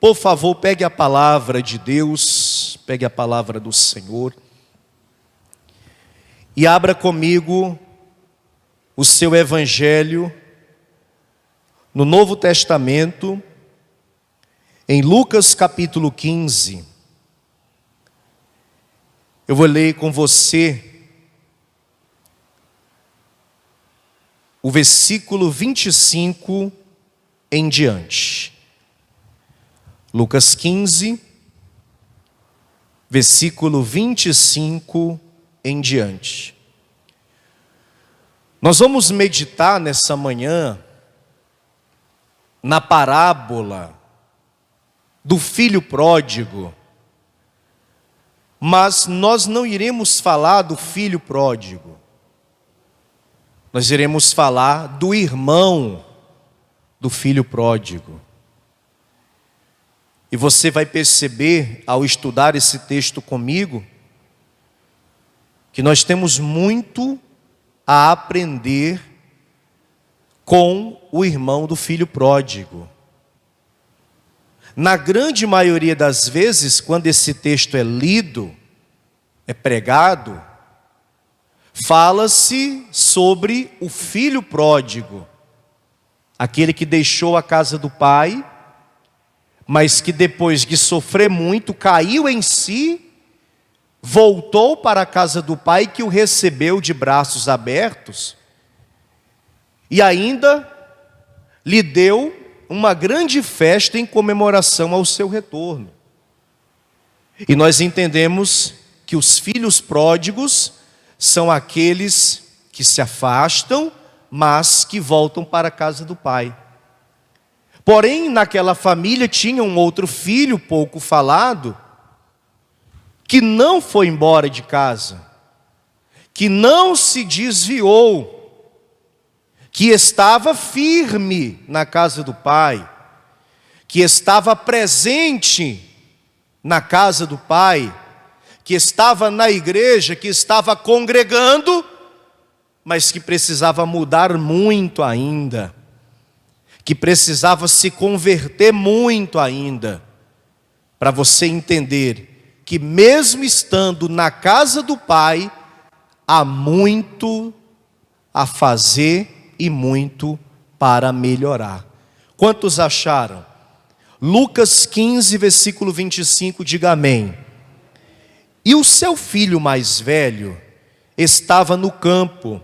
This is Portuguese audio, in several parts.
Por favor, pegue a palavra de Deus, pegue a palavra do Senhor e abra comigo o seu evangelho no Novo Testamento, em Lucas capítulo 15. Eu vou ler com você o versículo 25 em diante. Lucas 15, versículo 25 em diante. Nós vamos meditar nessa manhã na parábola do filho pródigo, mas nós não iremos falar do filho pródigo. Nós iremos falar do irmão do filho pródigo. E você vai perceber, ao estudar esse texto comigo, que nós temos muito a aprender com o irmão do filho pródigo. Na grande maioria das vezes, quando esse texto é lido, é pregado, fala-se sobre o filho pródigo, aquele que deixou a casa do pai, mas que depois de sofrer muito, caiu em si, voltou para a casa do pai, que o recebeu de braços abertos, e ainda lhe deu uma grande festa em comemoração ao seu retorno. E nós entendemos que os filhos pródigos são aqueles que se afastam, mas que voltam para a casa do pai. Porém, naquela família tinha um outro filho pouco falado, que não foi embora de casa, que não se desviou, que estava firme na casa do pai, que estava presente na casa do pai, que estava na igreja, que estava congregando, mas que precisava mudar muito ainda, que precisava se converter muito ainda, para você entender que mesmo estando na casa do pai, há muito a fazer e muito para melhorar. Quantos acharam? Lucas 15, versículo 25, diga amém. E o seu filho mais velho estava no campo,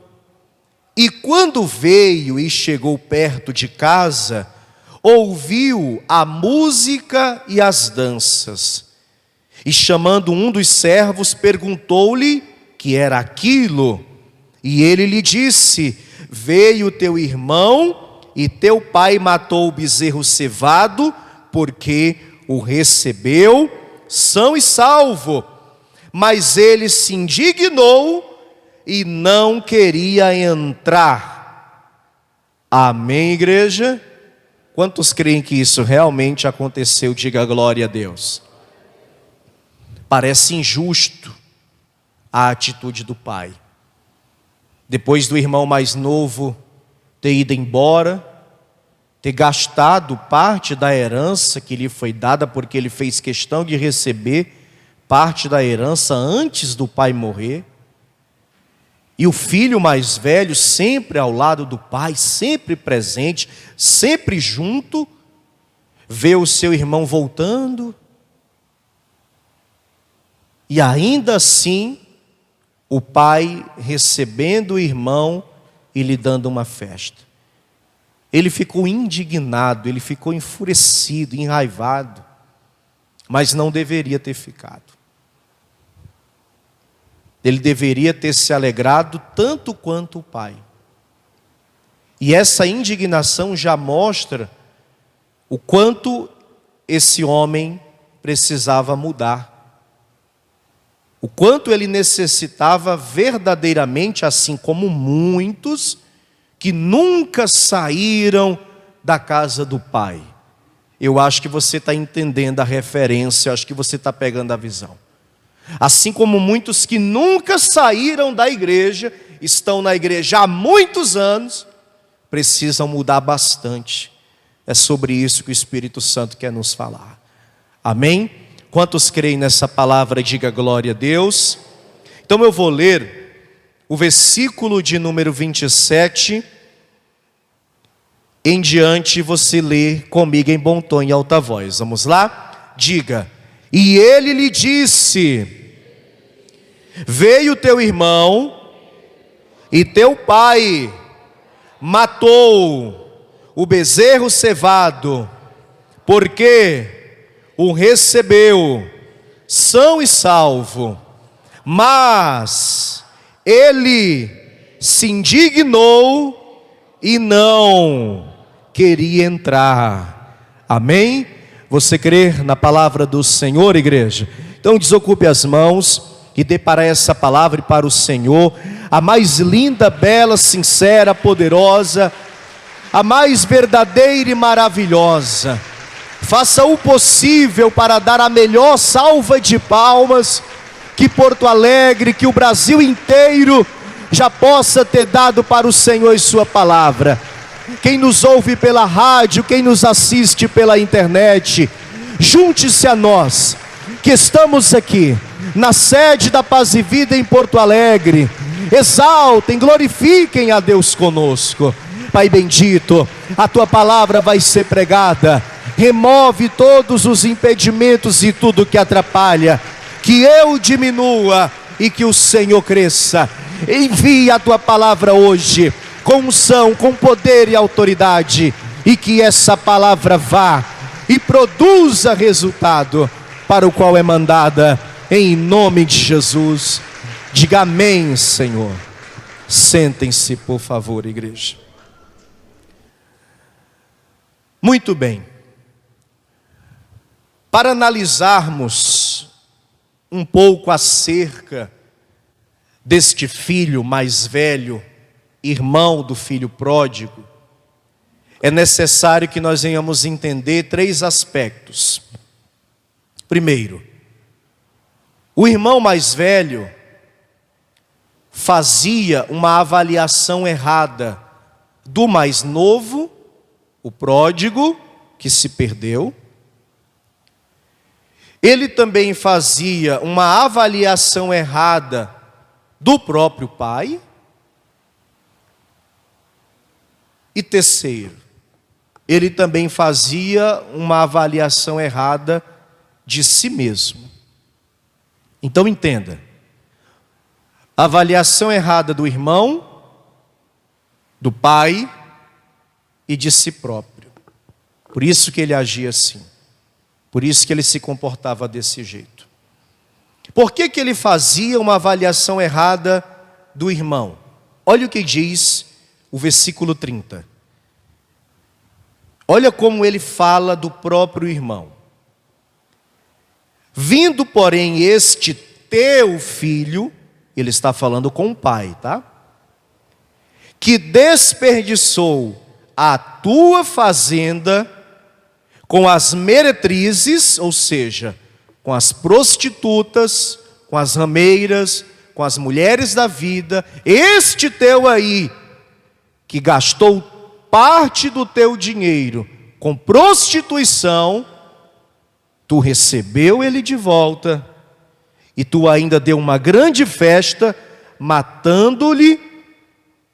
e quando veio e chegou perto de casa, ouviu a música e as danças. E chamando um dos servos, perguntou-lhe que era aquilo. E ele lhe disse: veio teu irmão e teu pai matou o bezerro cevado, porque o recebeu são e salvo. Mas ele se indignou e não queria entrar. Amém, igreja? Quantos creem que isso realmente aconteceu? Diga glória a Deus. Parece injusto a atitude do pai. Depois do irmão mais novo ter ido embora, ter gastado parte da herança que lhe foi dada, porque ele fez questão de receber parte da herança antes do pai morrer. E o filho mais velho, sempre ao lado do pai, sempre presente, sempre junto, vê o seu irmão voltando, e ainda assim, o pai recebendo o irmão e lhe dando uma festa. Ele ficou indignado, ele ficou enfurecido, enraivado, mas não deveria ter ficado. Ele deveria ter se alegrado tanto quanto o pai. E essa indignação já mostra o quanto esse homem precisava mudar. O quanto ele necessitava verdadeiramente, assim como muitos que nunca saíram da casa do pai. Eu acho que você está entendendo a referência, eu acho que você está pegando a visão. Assim como muitos que nunca saíram da igreja, estão na igreja há muitos anos, precisam mudar bastante. É sobre isso que o Espírito Santo quer nos falar. Amém? Quantos creem nessa palavra, diga glória a Deus. Então eu vou ler o versículo de número 27 em diante, você lê comigo em bom tom e alta voz. Vamos lá? Diga: e ele lhe disse: veio teu irmão e teu pai matou o bezerro cevado, porque o recebeu são e salvo. Mas ele se indignou e não queria entrar. Amém? Você crê na palavra do Senhor, igreja? Então desocupe as mãos e dê para essa palavra e para o Senhor a mais linda, bela, sincera, poderosa, a mais verdadeira e maravilhosa. Faça o possível para dar a melhor salva de palmas que Porto Alegre, que o Brasil inteiro já possa ter dado para o Senhor e sua palavra. Quem nos ouve pela rádio, quem nos assiste pela internet, junte-se a nós, que estamos aqui na sede da Paz e Vida em Porto Alegre. Exaltem, glorifiquem a Deus conosco. Pai bendito, a tua palavra vai ser pregada. Remove todos os impedimentos e tudo que atrapalha. Que eu diminua e que o Senhor cresça. Envie a tua palavra hoje com unção, com poder e autoridade, e que essa palavra vá e produza resultado para o qual é mandada, em nome de Jesus. Diga amém, Senhor. Sentem-se, por favor, igreja. Muito bem. Para analisarmos um pouco acerca deste filho mais velho, irmão do filho pródigo, é necessário que nós venhamos entender 3 aspectos. Primeiro, o irmão mais velho fazia uma avaliação errada do mais novo, o pródigo, que se perdeu. Ele também fazia uma avaliação errada do próprio pai. E terceiro, ele também fazia uma avaliação errada de si mesmo. Então entenda, avaliação errada do irmão, do pai e de si próprio. Por isso que ele agia assim. Por isso que ele se comportava desse jeito. Por que que ele fazia uma avaliação errada do irmão? Olha o que diz o versículo 30. Olha como ele fala do próprio irmão. Vindo, porém, este teu filho, ele está falando com o pai, tá? Que desperdiçou a tua fazenda com as meretrizes, ou seja, com as prostitutas, com as rameiras, com as mulheres da vida. Este teu aí, que gastou parte do teu dinheiro com prostituição, tu recebeu ele de volta, e tu ainda deu uma grande festa, matando-lhe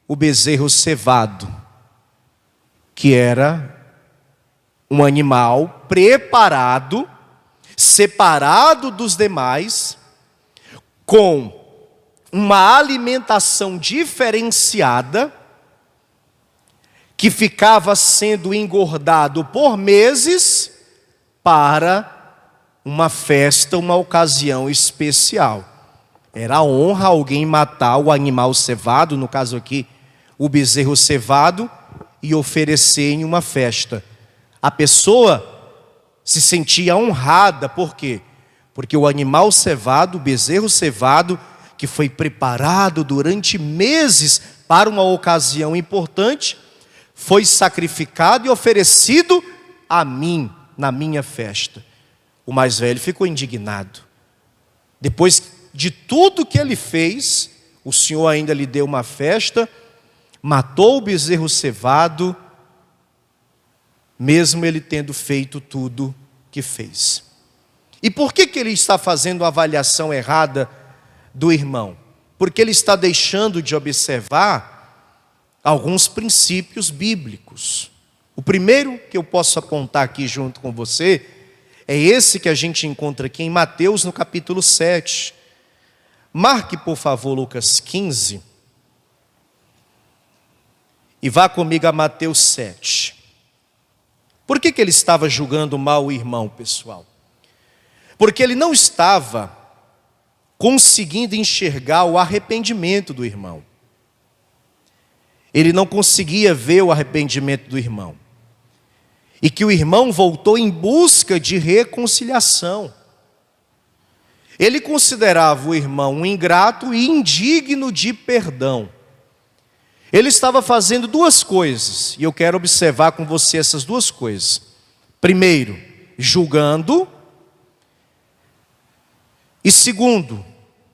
o bezerro cevado, que era um animal preparado, separado dos demais, com uma alimentação diferenciada, que ficava sendo engordado por meses para uma festa, uma ocasião especial. Era honra alguém matar o animal cevado, no caso aqui, o bezerro cevado, e oferecer em uma festa. A pessoa se sentia honrada, por quê? Porque o animal cevado, o bezerro cevado, que foi preparado durante meses para uma ocasião importante, foi sacrificado e oferecido a mim, na minha festa. O mais velho ficou indignado. Depois de tudo que ele fez, o Senhor ainda lhe deu uma festa, matou o bezerro cevado, mesmo ele tendo feito tudo que fez. E por que ele está fazendo uma avaliação errada do irmão? Porque ele está deixando de observar alguns princípios bíblicos. O primeiro que eu posso apontar aqui junto com você é esse que a gente encontra aqui em Mateus, no capítulo 7. Marque, por favor, Lucas 15. E vá comigo a Mateus 7. Por que ele estava julgando mal o irmão, pessoal? Porque ele não estava conseguindo enxergar o arrependimento do irmão. Ele não conseguia ver o arrependimento do irmão. E que o irmão voltou em busca de reconciliação. Ele considerava o irmão um ingrato e indigno de perdão. Ele estava fazendo duas coisas, e eu quero observar com você essas duas coisas. Primeiro, julgando. E segundo,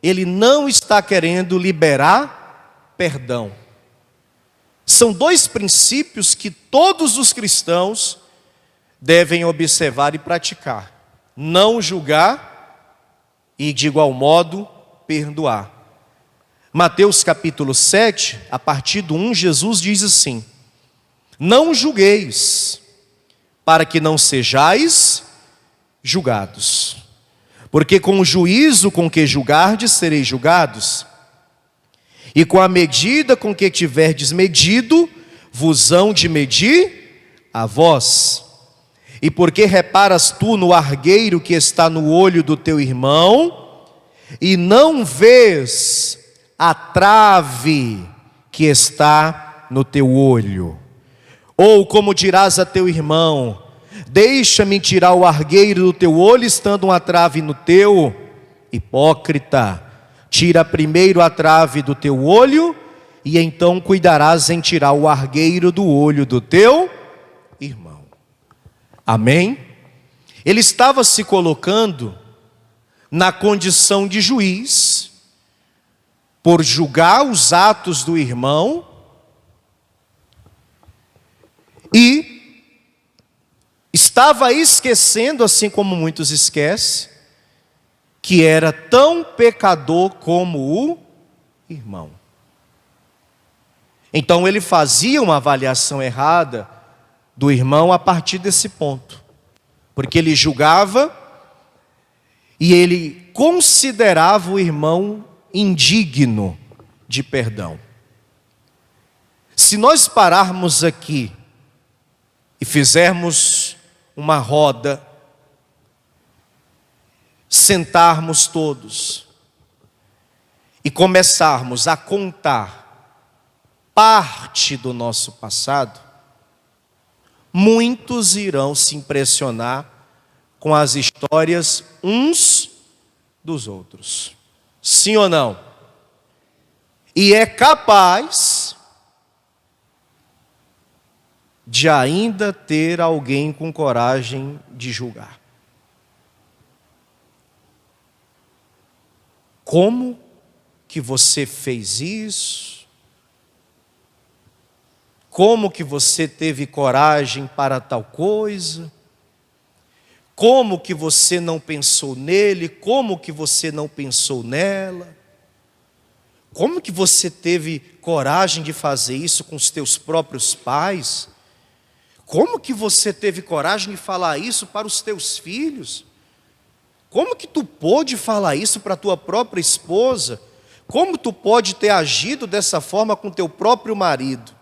ele não está querendo liberar perdão. São dois princípios que todos os cristãos devem observar e praticar. Não julgar e, de igual modo, perdoar. Mateus capítulo 7, a partir do 1, Jesus diz assim: não julgueis, para que não sejais julgados. Porque com o juízo com que julgardes, sereis julgados. E com a medida com que tiverdes medido, vos hão de medir a vós. E porque reparas tu no argueiro que está no olho do teu irmão, e não vês a trave que está no teu olho? Ou como dirás a teu irmão: deixa-me tirar o argueiro do teu olho, estando uma trave no teu? Hipócrita, tira primeiro a trave do teu olho, e então cuidarás em tirar o argueiro do olho do teu irmão. Amém? Ele estava se colocando na condição de juiz, por julgar os atos do irmão, e estava esquecendo, assim como muitos esquecem, que era tão pecador como o irmão. Então ele fazia uma avaliação errada do irmão a partir desse ponto, porque ele julgava e ele considerava o irmão indigno de perdão. Se nós pararmos aqui e fizermos uma roda, sentarmos todos e começarmos a contar parte do nosso passado, muitos irão se impressionar com as histórias uns dos outros. Sim ou não? E é capaz de ainda ter alguém com coragem de julgar. Como que você fez isso? Como que você teve coragem para tal coisa? Como que você não pensou nele? Como que você não pensou nela? Como que você teve coragem de fazer isso com os teus próprios pais? Como que você teve coragem de falar isso para os teus filhos? Como que tu pôde falar isso para a tua própria esposa? Como tu pode ter agido dessa forma com teu próprio marido?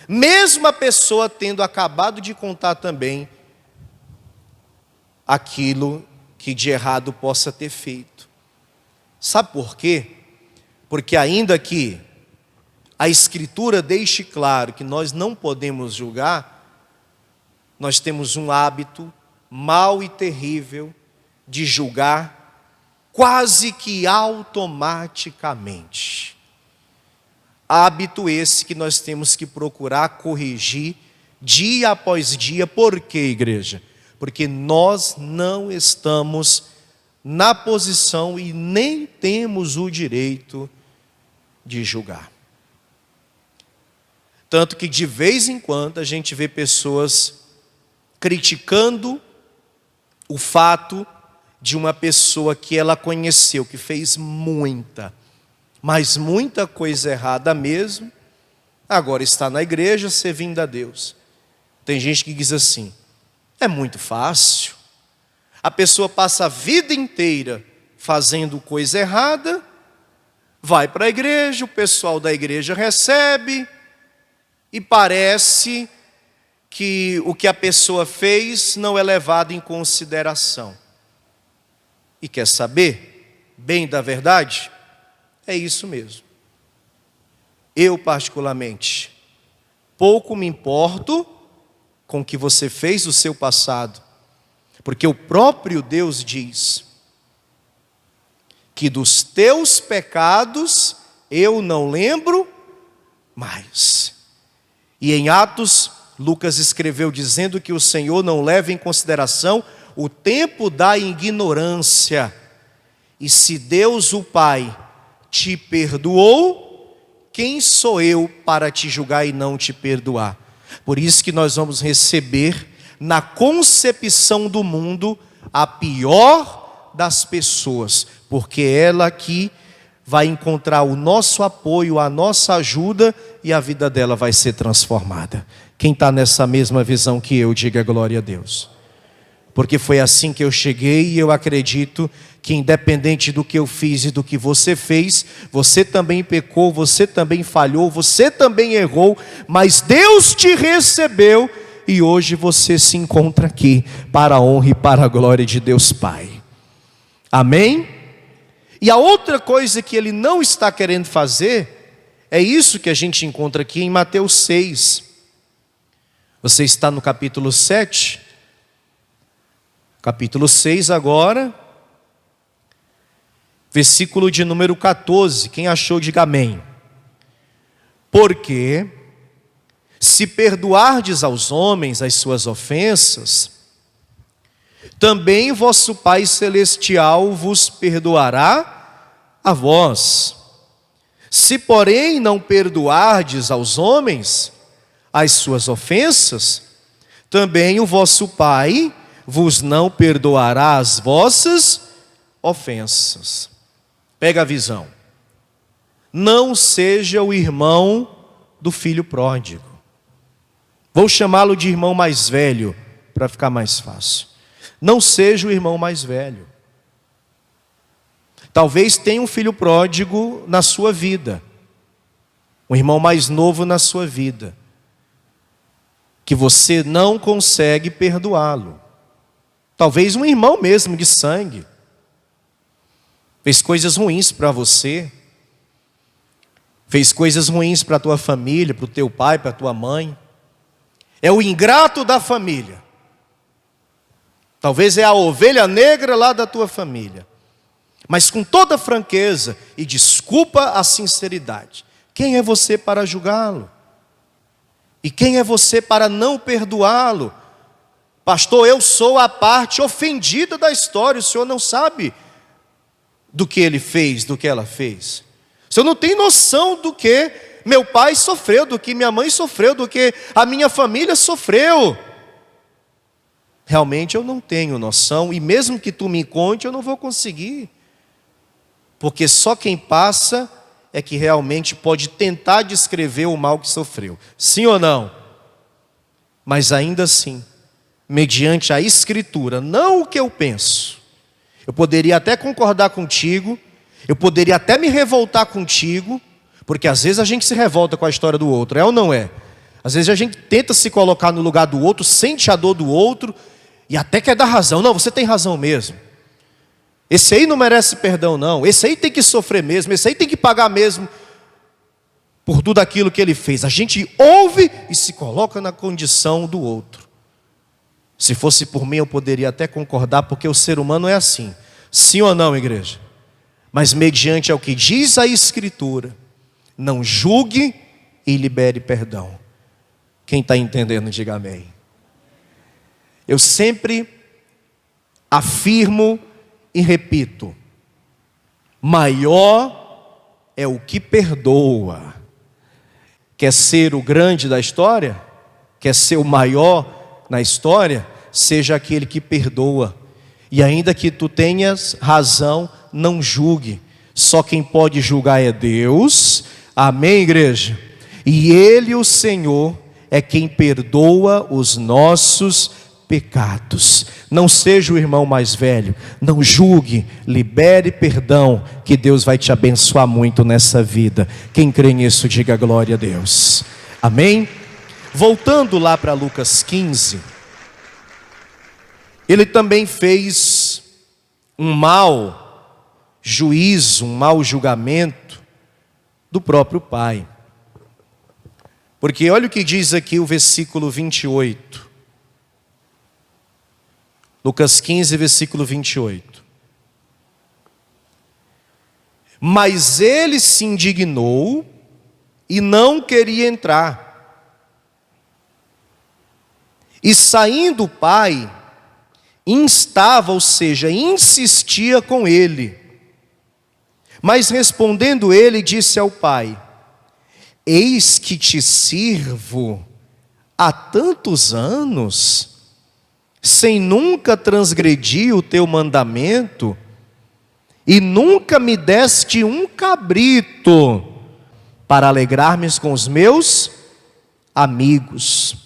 Mesmo a pessoa tendo acabado de contar também aquilo que de errado possa ter feito. Sabe por quê? Porque ainda que a Escritura deixe claro que nós não podemos julgar, nós temos um hábito mau e terrível de julgar quase que automaticamente. Hábito esse que nós temos que procurar corrigir dia após dia. Por quê, igreja? Porque nós não estamos na posição e nem temos o direito de julgar. Tanto que de vez em quando a gente vê pessoas criticando o fato de uma pessoa que ela conheceu, que fez muita, mas muita coisa errada mesmo, agora está na igreja servindo a Deus. Tem gente que diz assim: é muito fácil. A pessoa passa a vida inteira fazendo coisa errada, vai para a igreja, o pessoal da igreja recebe, e parece que o que a pessoa fez não é levado em consideração. E quer saber bem da verdade? É isso mesmo. Eu, particularmente, pouco me importo com o que você fez no seu passado, porque o próprio Deus diz que dos teus pecados eu não lembro mais. E em Atos, Lucas escreveu dizendo que o Senhor não leva em consideração o tempo da ignorância. E se Deus, o Pai, te perdoou, quem sou eu para te julgar e não te perdoar? Por isso que nós vamos receber, na concepção do mundo, a pior das pessoas, porque é ela que vai encontrar o nosso apoio, a nossa ajuda, e a vida dela vai ser transformada. Quem está nessa mesma visão que eu, diga glória a Deus. Porque foi assim que eu cheguei, e eu acredito que independente do que eu fiz e do que você fez, você também pecou, você também falhou, você também errou, mas Deus te recebeu, e hoje você se encontra aqui, para a honra e para a glória de Deus Pai. Amém? E a outra coisa que ele não está querendo fazer, é isso que a gente encontra aqui em Mateus 6. Você está no capítulo 7, capítulo 6 agora, versículo de número 14, quem achou diga amém. Porque se perdoardes aos homens as suas ofensas, também vosso Pai Celestial vos perdoará a vós. Se porém não perdoardes aos homens as suas ofensas, também o vosso Pai vos não perdoará as vossas ofensas. Pega a visão. Não seja o irmão do filho pródigo. Vou chamá-lo de irmão mais velho, para ficar mais fácil. Não seja o irmão mais velho. Talvez tenha um filho pródigo na sua vida, um irmão mais novo na sua vida, que você não consegue perdoá-lo. Talvez um irmão mesmo de sangue, fez coisas ruins para você, fez coisas ruins para a tua família, para o teu pai, para a tua mãe. É o ingrato da família. Talvez é a ovelha negra lá da tua família. Mas com toda franqueza e desculpa a sinceridade, quem é você para julgá-lo? E quem é você para não perdoá-lo? Pastor, eu sou a parte ofendida da história, o senhor não sabe do que ele fez, do que ela fez. O senhor não tem noção do que meu pai sofreu, do que minha mãe sofreu, do que a minha família sofreu. Realmente eu não tenho noção, e mesmo que tu me conte, eu não vou conseguir. Porque só quem passa é que realmente pode tentar descrever o mal que sofreu. Sim ou não? Mas ainda assim, mediante a Escritura, não o que eu penso. Eu poderia até concordar contigo, eu poderia até me revoltar contigo, porque às vezes a gente se revolta com a história do outro, é ou não é? Às vezes a gente tenta se colocar no lugar do outro, sente a dor do outro, e até quer dar razão. Não, você tem razão mesmo. Esse aí não merece perdão não, esse aí tem que sofrer mesmo, esse aí tem que pagar mesmo por tudo aquilo que ele fez. A gente ouve e se coloca na condição do outro. Se fosse por mim eu poderia até concordar, porque o ser humano é assim. Sim ou não, igreja? Mas mediante ao que diz a Escritura, não julgue e libere perdão. Quem está entendendo, diga amém. Eu sempre afirmo e repito: maior é o que perdoa. Quer ser o grande da história? Quer ser o maior na história? Seja aquele que perdoa. E ainda que tu tenhas razão, não julgue. Só quem pode julgar é Deus. Amém, igreja? E Ele, o Senhor, é quem perdoa os nossos pecados. Não seja o irmão mais velho, não julgue, libere perdão, que Deus vai te abençoar muito nessa vida. Quem crê nisso, diga glória a Deus. Amém? Voltando lá para Lucas 15, ele também fez um mau juízo, um mau julgamento do próprio pai. Porque olha o que diz aqui o versículo 28. Lucas 15, versículo 28. Mas ele se indignou e não queria entrar. E saindo o pai, instava, ou seja, insistia com ele. Mas respondendo ele, disse ao pai: eis que te sirvo há tantos anos, sem nunca transgredir o teu mandamento, e nunca me deste um cabrito para alegrar-me com os meus amigos.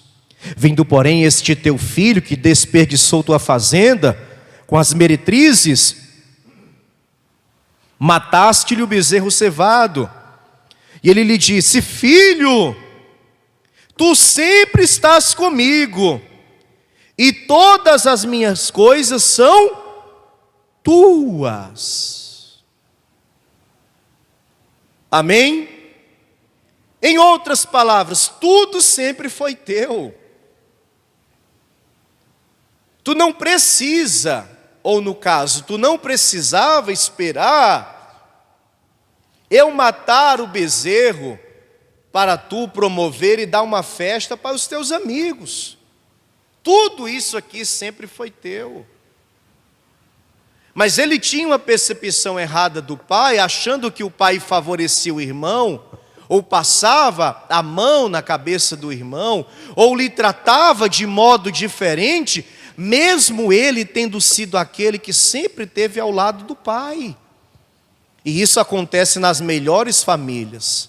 Vindo, porém, este teu filho que desperdiçou tua fazenda com as meretrizes, mataste-lhe o bezerro cevado. E ele lhe disse: filho, tu sempre estás comigo, e todas as minhas coisas são tuas. Amém? Em outras palavras, tudo sempre foi teu. Tu não precisa, ou no caso, tu não precisava esperar eu matar o bezerro para tu promover e dar uma festa para os teus amigos. Tudo isso aqui sempre foi teu. Mas ele tinha uma percepção errada do pai, achando que o pai favorecia o irmão, ou passava a mão na cabeça do irmão, ou lhe tratava de modo diferente, mesmo ele tendo sido aquele que sempre esteve ao lado do pai. E isso acontece nas melhores famílias.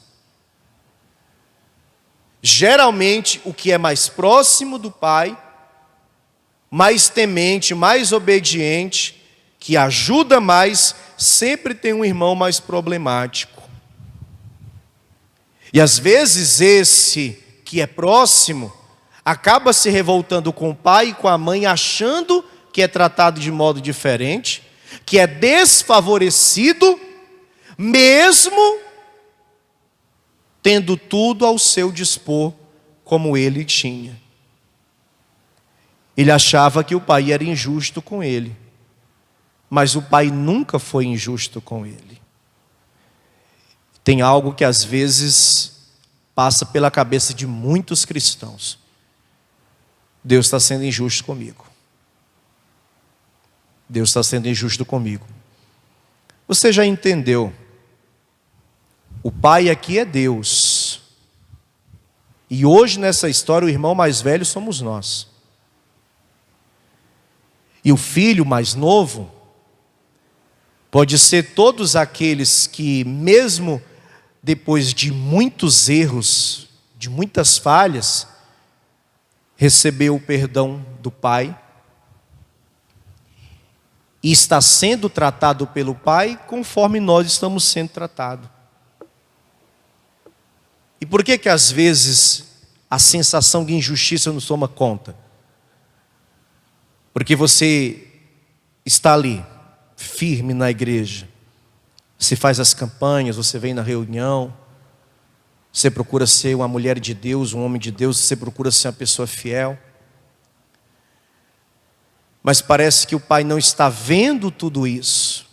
Geralmente, o que é mais próximo do pai, mais temente, mais obediente, que ajuda mais, sempre tem um irmão mais problemático. E às vezes esse que é próximo acaba se revoltando com o pai e com a mãe, achando que é tratado de modo diferente, que é desfavorecido, mesmo tendo tudo ao seu dispor, como ele tinha. Ele achava que o pai era injusto com ele, mas o pai nunca foi injusto com ele. Tem algo que às vezes passa pela cabeça de muitos cristãos: Deus está sendo injusto comigo. Deus está sendo injusto comigo. Você já entendeu? O pai aqui é Deus. E hoje nessa história o irmão mais velho somos nós. E o filho mais novo pode ser todos aqueles que, mesmo depois de muitos erros, de muitas falhas, recebeu o perdão do pai e está sendo tratado pelo pai conforme nós estamos sendo tratados. E por que às vezes a sensação de injustiça nos toma conta? Porque você está ali, firme na igreja, você faz as campanhas, você vem na reunião, você procura ser uma mulher de Deus, um homem de Deus, você procura ser uma pessoa fiel. Mas parece que o pai não está vendo tudo isso.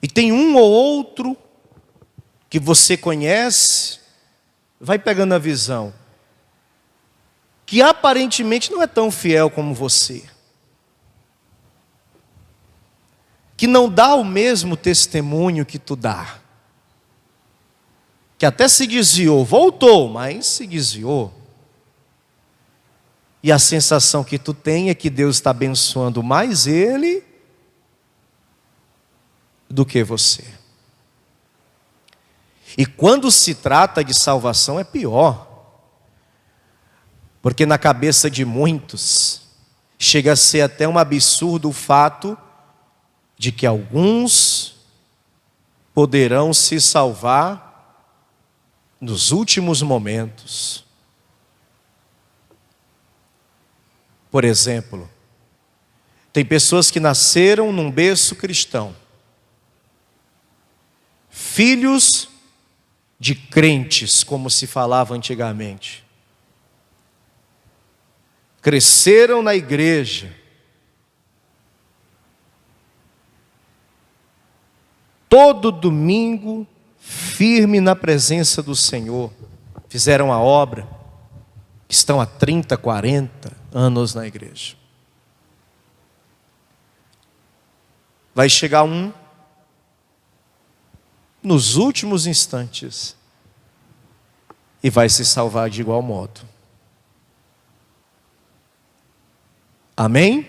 E tem um ou outro que você conhece, vai pegando a visão, que aparentemente não é tão fiel como você, que não dá o mesmo testemunho que tu dá, que até se desviou, voltou, mas se desviou. E a sensação que tu tem é que Deus está abençoando mais ele do que você. E quando se trata de salvação é pior. Porque na cabeça de muitos, chega a ser até um absurdo o fato de que alguns poderão se salvar nos últimos momentos. Por exemplo, tem pessoas que nasceram num berço cristão, filhos de crentes, como se falava antigamente, cresceram na igreja, todo domingo, firme na presença do Senhor, fizeram a obra, estão há 30, 40 anos na igreja. Vai chegar um, nos últimos instantes, e vai se salvar de igual modo. Amém?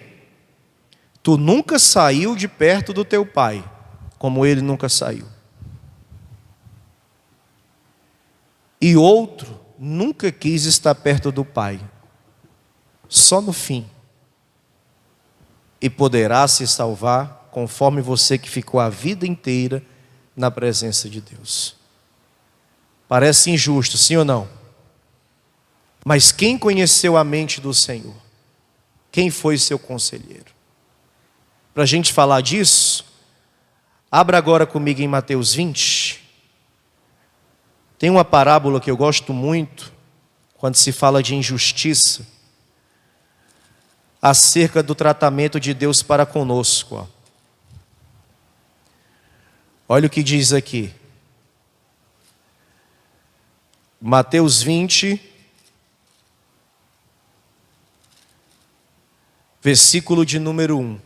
Tu nunca saiu de perto do teu pai, como ele nunca saiu. E outro nunca quis estar perto do pai, só no fim. E poderá se salvar conforme você que ficou a vida inteira na presença de Deus. Parece injusto, sim ou não? Mas quem conheceu a mente do Senhor? Quem foi seu conselheiro? Para a gente falar disso, abra agora comigo em Mateus 20. Tem uma parábola que eu gosto muito, quando se fala de injustiça, acerca do tratamento de Deus para conosco. Olha o que diz aqui. Mateus 20, versículo de número 1.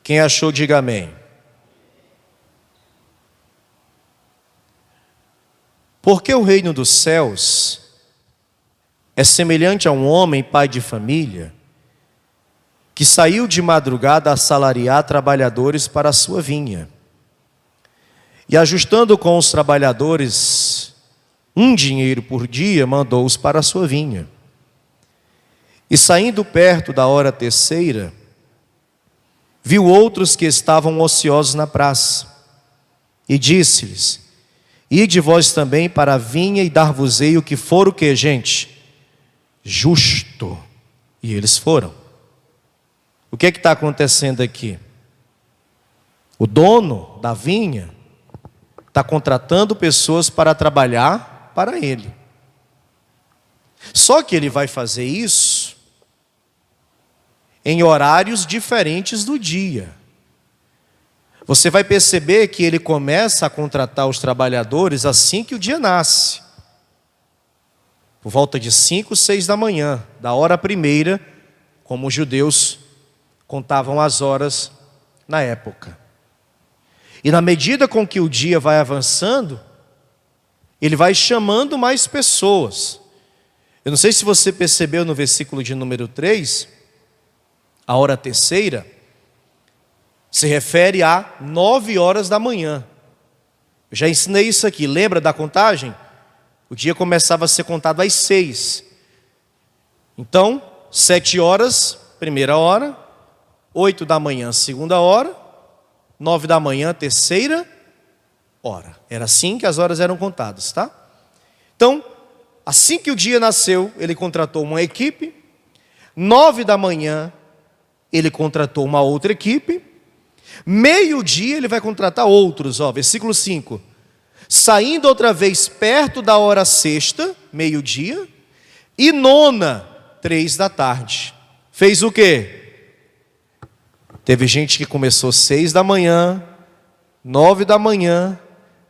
Quem achou, diga amém. Porque o reino dos céus é semelhante a um homem, pai de família, que saiu de madrugada a assalariar trabalhadores para a sua vinha. E ajustando com os trabalhadores um dinheiro por dia, mandou-os para a sua vinha. E saindo perto da hora terceira, viu outros que estavam ociosos na praça, e disse-lhes: ide vós também para a vinha e dar-vos-ei o que for o que, gente? Justo. E eles foram. O que está acontecendo aqui? O dono da vinha está contratando pessoas para trabalhar para ele. Só que ele vai fazer isso em horários diferentes do dia. Você vai perceber que ele começa a contratar os trabalhadores assim que o dia nasce. Por volta de 5, 6 da manhã, da hora primeira, como os judeus contavam as horas na época. E na medida com que o dia vai avançando, ele vai chamando mais pessoas. Eu não sei se você percebeu no versículo de número 3, a hora terceira se refere a 9 horas da manhã. Eu já ensinei isso aqui, lembra da contagem? O dia começava a ser contado às 6. Então, 7 horas, primeira hora, 8 da manhã, segunda hora, 9 da manhã, terceira hora. Era assim que as horas eram contadas, tá? Então, assim que o dia nasceu, ele contratou uma equipe. 9 da manhã, ele contratou uma outra equipe. Meio-dia, ele vai contratar outros. Versículo 5. Saindo outra vez perto da hora sexta, meio-dia, e 9, 3 da tarde. Fez o quê? Teve gente que começou 6 da manhã, 9 da manhã,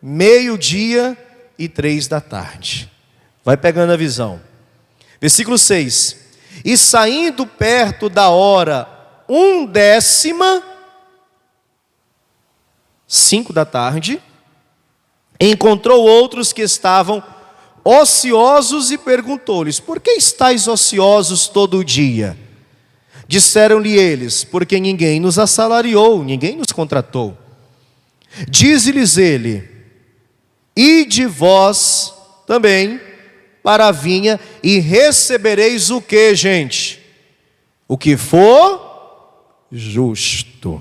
meio-dia e 3 da tarde. Vai pegando a visão. Versículo 6. E saindo perto da hora 1/10, 5 da tarde, encontrou outros que estavam ociosos, e perguntou-lhes: por que estáis ociosos todo o dia? Disseram-lhe eles: porque ninguém nos assalariou, ninguém nos contratou. Diz-lhes ele: ide vós também para a vinha e recebereis o que, gente? O que for justo.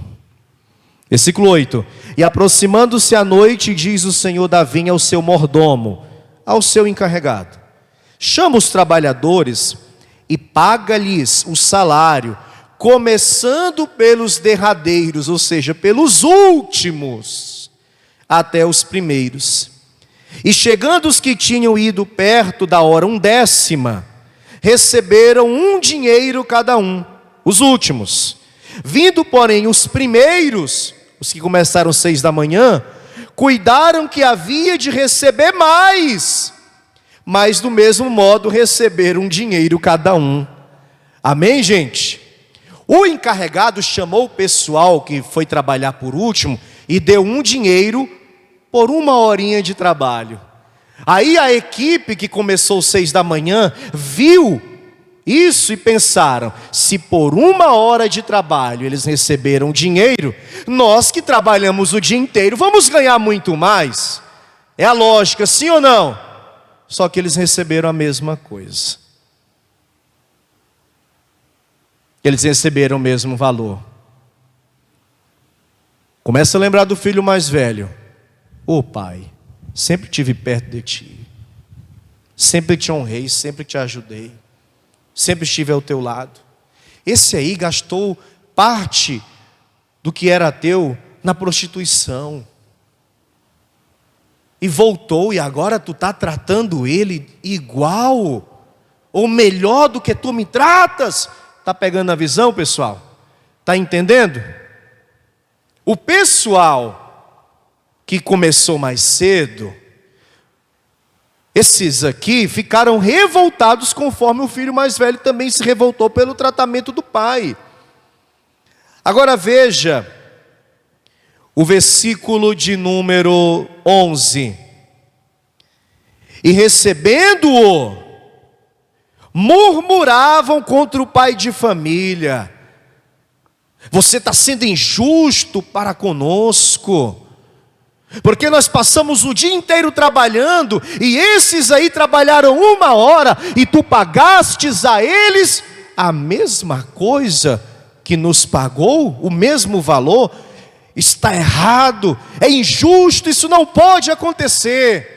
Versículo 8: e aproximando-se a noite, diz o senhor da vinha ao seu mordomo, ao seu encarregado: chama os trabalhadores e paga-lhes o salário, começando pelos derradeiros, ou seja, pelos últimos, até os primeiros. E chegando os que tinham ido perto da hora 1/10, receberam 1 dinheiro cada um, os últimos. Vindo, porém, os primeiros, os que começaram 6 da manhã, cuidaram que havia de receber mais, mas do mesmo modo receberam 1 dinheiro cada um. Amém, gente? O encarregado chamou o pessoal que foi trabalhar por último e deu 1 dinheiro por 1 horinha de trabalho. Aí a equipe que começou 6 da manhã viu isso e pensaram: se por 1 hora de trabalho eles receberam dinheiro, nós que trabalhamos o dia inteiro vamos ganhar muito mais. É a lógica, sim ou não? Só que eles receberam a mesma coisa. Eles receberam o mesmo valor. Começa a lembrar do filho mais velho: ô pai, sempre estive perto de ti, sempre te honrei, sempre te ajudei, sempre estive ao teu lado. Esse aí gastou parte do que era teu na prostituição, e voltou, e agora tu está tratando ele igual, ou melhor do que tu me tratas. Está pegando a visão, pessoal? Está entendendo? O pessoal que começou mais cedo, esses aqui ficaram revoltados, conforme o filho mais velho também se revoltou pelo tratamento do pai. Agora veja o versículo de número 11. E recebendo-o, murmuravam contra o pai de família: você está sendo injusto para conosco, porque nós passamos o dia inteiro trabalhando, e esses aí trabalharam 1 hora, e tu pagastes a eles a mesma coisa que nos pagou, o mesmo valor. Está errado, é injusto, isso não pode acontecer.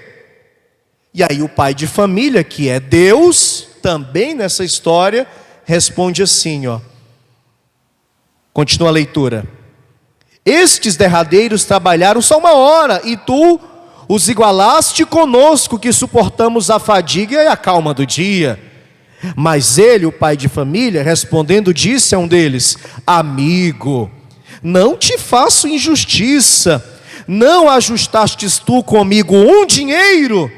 E aí o pai de família, que é Deus também nessa história, responde assim, ó. Continua a leitura: estes derradeiros trabalharam só 1 hora, e tu os igualaste conosco, que suportamos a fadiga e a calma do dia. Mas ele, o pai de família, respondendo, disse a um deles: amigo, não te faço injustiça, não ajustastes tu comigo 1 dinheiro?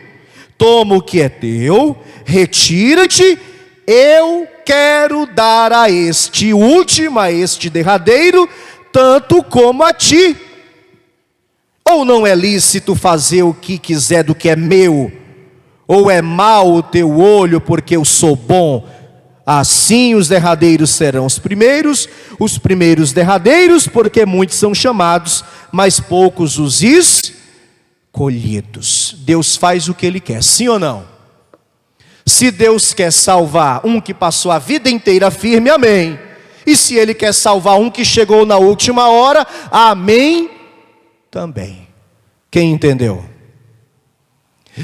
Toma o que é teu, retira-te, eu quero dar a este último, a este derradeiro, tanto como a ti. Ou não é lícito fazer o que quiser do que é meu? Ou é mau o teu olho porque eu sou bom? Assim os derradeiros serão os primeiros derradeiros, porque muitos são chamados, mas poucos os escolhidos. Deus faz o que Ele quer, sim ou não? Se Deus quer salvar um que passou a vida inteira firme, amém. E se Ele quer salvar um que chegou na última hora, amém também. Quem entendeu?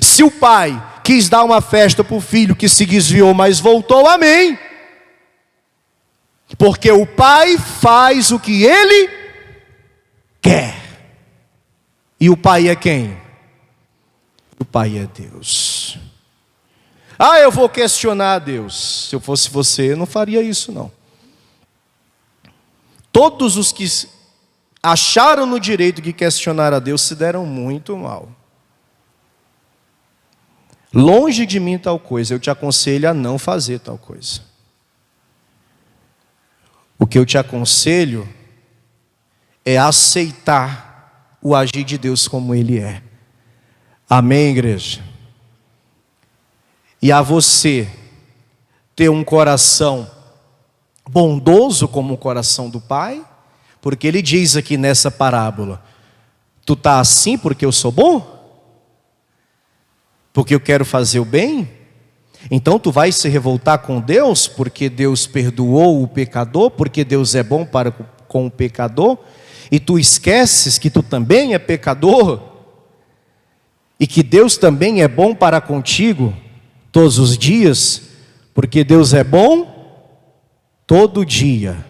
Se o pai quis dar uma festa para o filho que se desviou, mas voltou, amém. Porque o pai faz o que ele quer. E o pai é quem? O pai é Deus. Ah, eu vou questionar a Deus. Se eu fosse você, eu não faria isso não. Todos os que acharam no direito de questionar a Deus se deram muito mal. Longe de mim tal coisa, eu te aconselho a não fazer tal coisa. O que eu te aconselho é aceitar o agir de Deus como Ele é. Amém, igreja? e a você ter um coração bondoso como o coração do Pai, porque ele diz aqui nessa parábola: tu tá assim porque eu sou bom? Porque eu quero fazer o bem? Então tu vai se revoltar com Deus porque Deus perdoou o pecador, porque Deus é bom para com o pecador, e tu esqueces que tu também é pecador, e que Deus também é bom para contigo todos os dias, porque Deus é bom todo dia,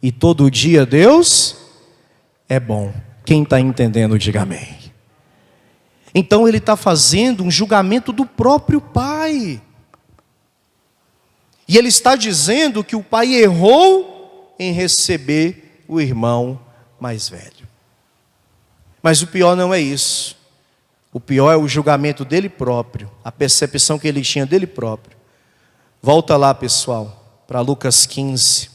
e todo dia Deus é bom. Quem está entendendo, diga amém. Então ele está fazendo um julgamento do próprio pai. E ele está dizendo que o pai errou em receber o irmão mais velho. Mas o pior não é isso. O pior é o julgamento dele próprio, a percepção que ele tinha dele próprio. Volta lá, pessoal, para Lucas 15.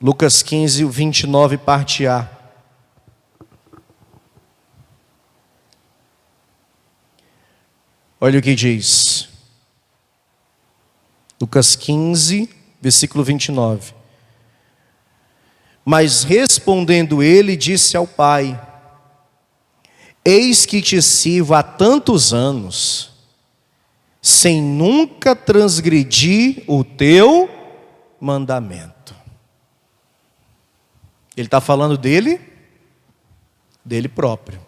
Lucas 15, 29, parte A. Olha o que diz. Lucas 15, versículo 29. Mas respondendo ele, disse ao pai: eis que te sirvo há tantos anos, sem nunca transgredir o teu mandamento. Ele está falando dele próprio.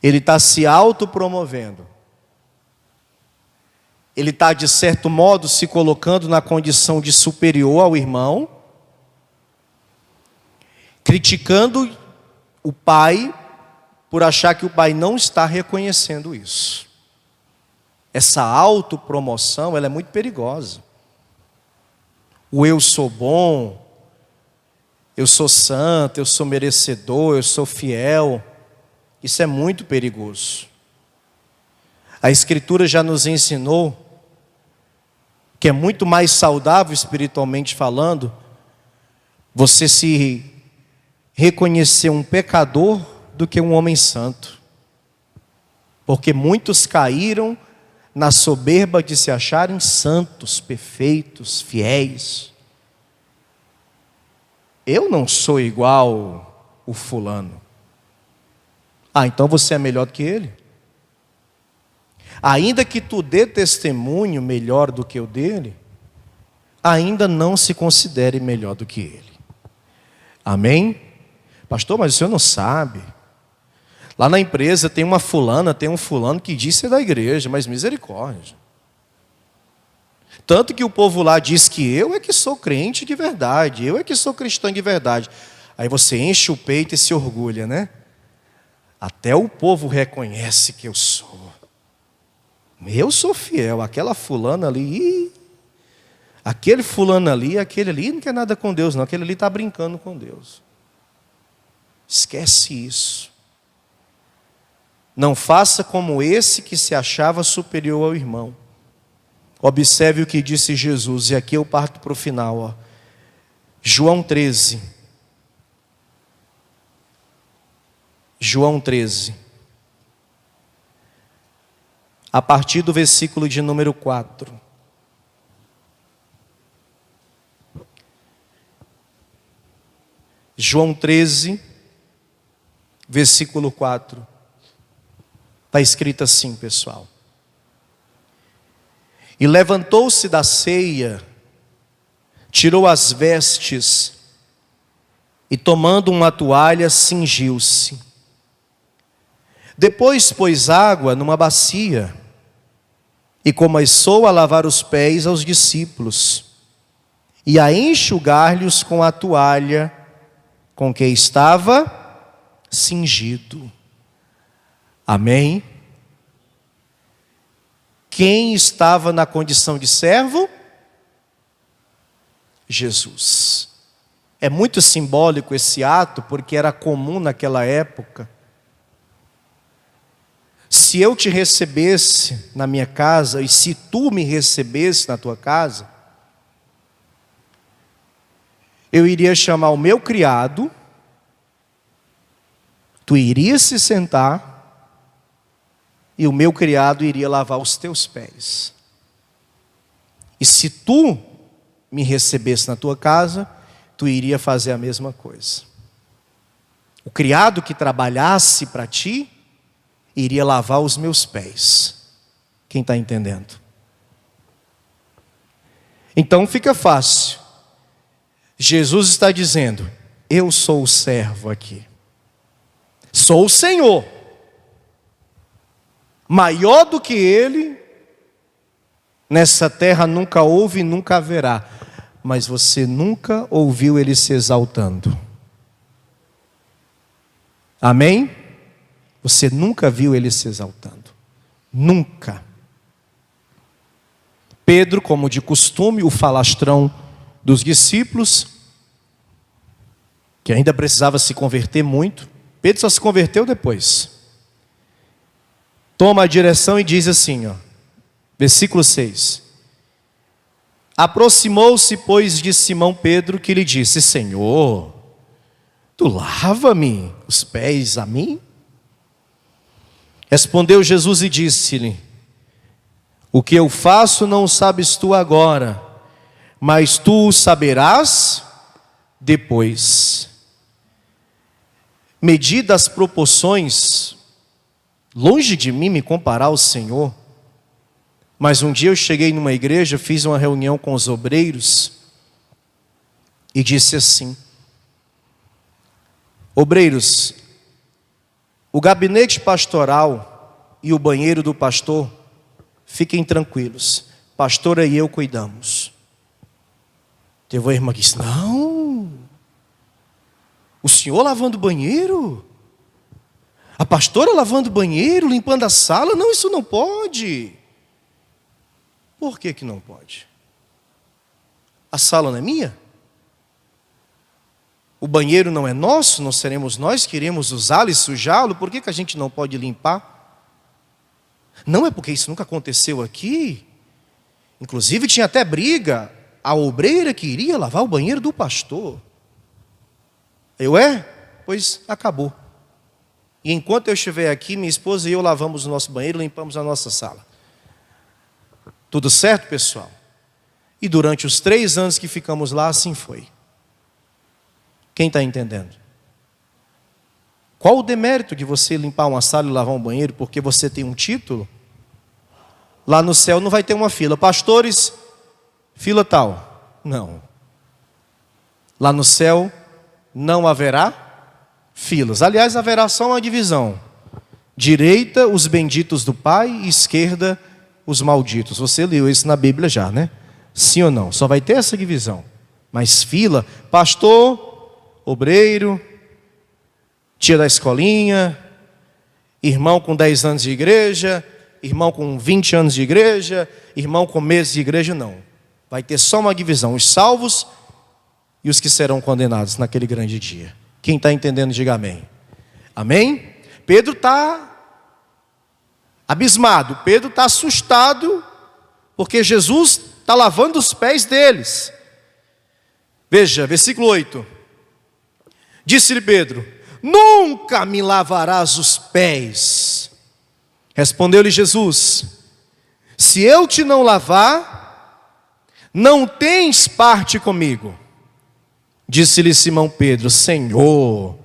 Ele está se autopromovendo. Ele está, de certo modo, se colocando na condição de superior ao irmão, criticando o pai por achar que o pai não está reconhecendo isso. Essa autopromoção, ela é muito perigosa. O eu sou bom, eu sou santo, eu sou merecedor, eu sou fiel. Isso é muito perigoso. A Escritura já nos ensinou que é muito mais saudável, espiritualmente falando, você se reconhecer um pecador do que um homem santo. Porque muitos caíram na soberba de se acharem santos, perfeitos, fiéis. Eu não sou igual o fulano. Ah, então você é melhor do que ele? Ainda que tu dê testemunho melhor do que o dele, ainda não se considere melhor do que ele. Amém? Pastor, mas o senhor não sabe. Lá na empresa tem uma fulana, tem um fulano que diz ser da igreja, mas misericórdia. Tanto que o povo lá diz que eu é que sou crente de verdade, eu é que sou cristão de verdade. Aí você enche o peito e se orgulha, né? Até o povo reconhece que eu sou. Eu sou fiel. Aquela fulana ali, aquele fulano ali, aquele ali não quer nada com Deus não. Aquele ali está brincando com Deus. Esquece isso. Não faça como esse que se achava superior ao irmão. Observe o que disse Jesus. E aqui eu parto para o final. Ó. João 13. João 13. A partir do versículo de número 4. João 13, versículo 4. Está escrito assim, pessoal. E levantou-se da ceia, tirou as vestes, e tomando uma toalha, cingiu-se. Depois pôs água numa bacia, e começou a lavar os pés aos discípulos, e a enxugar-lhes com a toalha com que estava cingido. Amém? Quem estava na condição de servo? Jesus. É muito simbólico esse ato, porque era comum naquela época. Se eu te recebesse na minha casa, e se tu me recebesse na tua casa, eu iria chamar o meu criado, tu irias se sentar, e o meu criado iria lavar os teus pés. E se tu me recebesse na tua casa, tu iria fazer a mesma coisa. O criado que trabalhasse para ti, iria lavar os meus pés. Quem está entendendo? Então fica fácil. Jesus está dizendo: eu sou o servo aqui. Sou o Senhor. Maior do que Ele, nessa terra nunca houve e nunca haverá. Mas você nunca ouviu Ele se exaltando. Amém? Você nunca viu Ele se exaltando. Nunca. Pedro, como de costume, o falastrão dos discípulos, que ainda precisava se converter muito. Pedro só se converteu depois. Toma a direção e diz assim, versículo 6. Aproximou-se, pois, de Simão Pedro, que lhe disse: Senhor, tu lava-me os pés a mim? Respondeu Jesus e disse-lhe: o que eu faço não sabes tu agora, mas tu o saberás depois. Medida as proporções, longe de mim me comparar ao Senhor, mas um dia eu cheguei numa igreja, fiz uma reunião com os obreiros e disse assim: obreiros, o gabinete pastoral e o banheiro do pastor, fiquem tranquilos, pastora e eu cuidamos. Teve uma irmã que disse: não, o senhor lavando o banheiro? A pastora lavando o banheiro, limpando a sala? Não, isso não pode. Por que que não pode? A sala não é minha? O banheiro não é nosso? Não seremos nós que iremos usá-lo e sujá-lo? Por que que a gente não pode limpar? Não, é porque isso nunca aconteceu aqui. Inclusive tinha até briga. A obreira que iria lavar o banheiro do pastor. Pois acabou. E enquanto eu estiver aqui, minha esposa e eu lavamos o nosso banheiro, limpamos a nossa sala. Tudo certo, pessoal? E durante os 3 anos que ficamos lá, assim foi. Quem está entendendo? Qual o demérito de você limpar uma sala e lavar um banheiro porque você tem um título? Lá no céu não vai ter uma fila. Pastores, fila tal. Não. Lá no céu não haverá filas. Aliás, haverá só uma divisão. Direita, os benditos do Pai, e esquerda, os malditos. Você leu isso na Bíblia já, né? Sim ou não? Só vai ter essa divisão. Mas fila, pastor, obreiro, tia da escolinha, irmão com 10 anos de igreja, irmão com 20 anos de igreja, irmão com meses de igreja, não. Vai ter só uma divisão, os salvos e os que serão condenados naquele grande dia. Quem está entendendo, diga amém. Amém? Pedro está abismado, Pedro está assustado, porque Jesus está lavando os pés deles. Veja, versículo 8. Disse-lhe Pedro: nunca me lavarás os pés. Respondeu-lhe Jesus: se eu te não lavar, não tens parte comigo. Disse-lhe Simão Pedro: Senhor,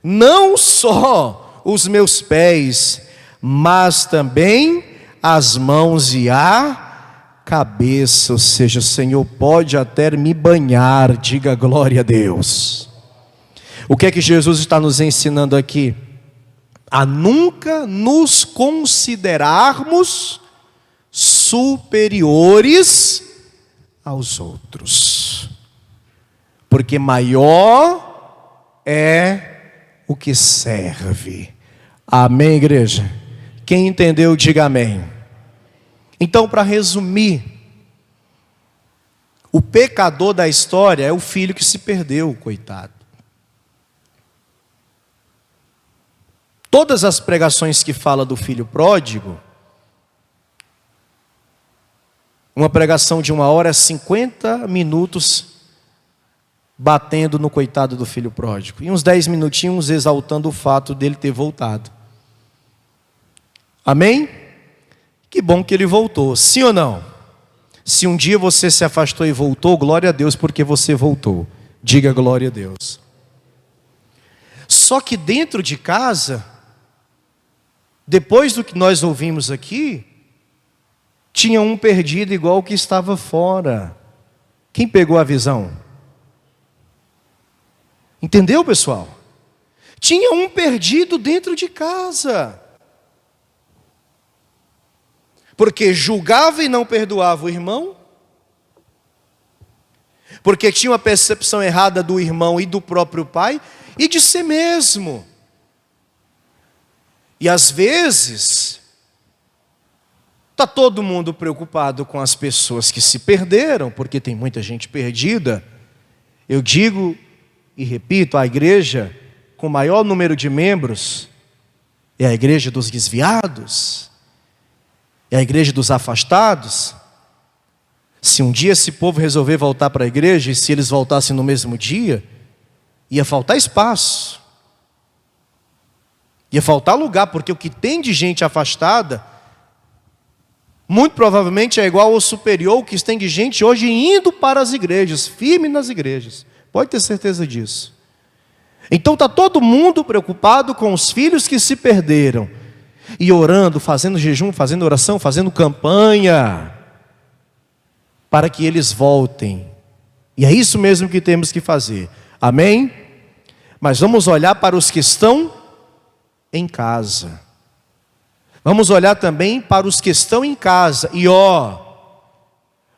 não só os meus pés, mas também as mãos e a cabeça. Ou seja, o Senhor pode até me banhar. Diga glória a Deus. O que é que Jesus está nos ensinando aqui? A nunca nos considerarmos superiores aos outros. Porque maior é o que serve. Amém, igreja? Quem entendeu, diga amém. Então, para resumir, o pecador da história é o filho que se perdeu, coitado. Todas as pregações que falam do filho pródigo, uma pregação de 1 hora, 50 minutos batendo no coitado do filho pródigo. E uns 10 minutinhos exaltando o fato dele ter voltado. Amém? Que bom que ele voltou, sim ou não? Se um dia você se afastou e voltou, glória a Deus porque você voltou. Diga glória a Deus. Só que dentro de casa, depois do que nós ouvimos aqui, tinha um perdido igual o que estava fora. Quem pegou a visão? Entendeu, pessoal? Tinha um perdido dentro de casa. Porque julgava e não perdoava o irmão. Porque tinha uma percepção errada do irmão e do próprio pai e de si mesmo. E às vezes, está todo mundo preocupado com as pessoas que se perderam, porque tem muita gente perdida. Eu digo e repito, a igreja com o maior número de membros é a igreja dos desviados, é a igreja dos afastados. Se um dia esse povo resolver voltar para a igreja, e se eles voltassem no mesmo dia, ia faltar espaço, ia faltar lugar, porque o que tem de gente afastada, muito provavelmente é igual ao superior que tem de gente hoje indo para as igrejas, firme nas igrejas, pode ter certeza disso. Então está todo mundo preocupado com os filhos que se perderam, e orando, fazendo jejum, fazendo oração, fazendo campanha, para que eles voltem. E é isso mesmo que temos que fazer. Amém? Mas vamos olhar para os que estão em casa. Vamos olhar também para os que estão em casa. E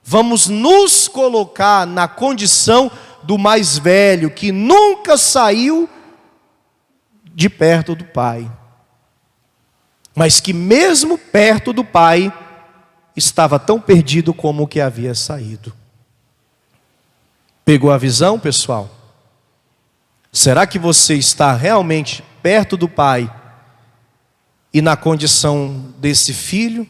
vamos nos colocar na condição do mais velho, que nunca saiu de perto do pai, mas que mesmo perto do pai, estava tão perdido como o que havia saído. Pegou a visão, pessoal? Será que você está realmente perto do pai e na condição desse filho?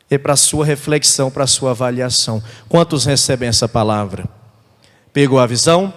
É para a sua reflexão, para a sua avaliação. Quantos recebem essa palavra? Pegou a visão?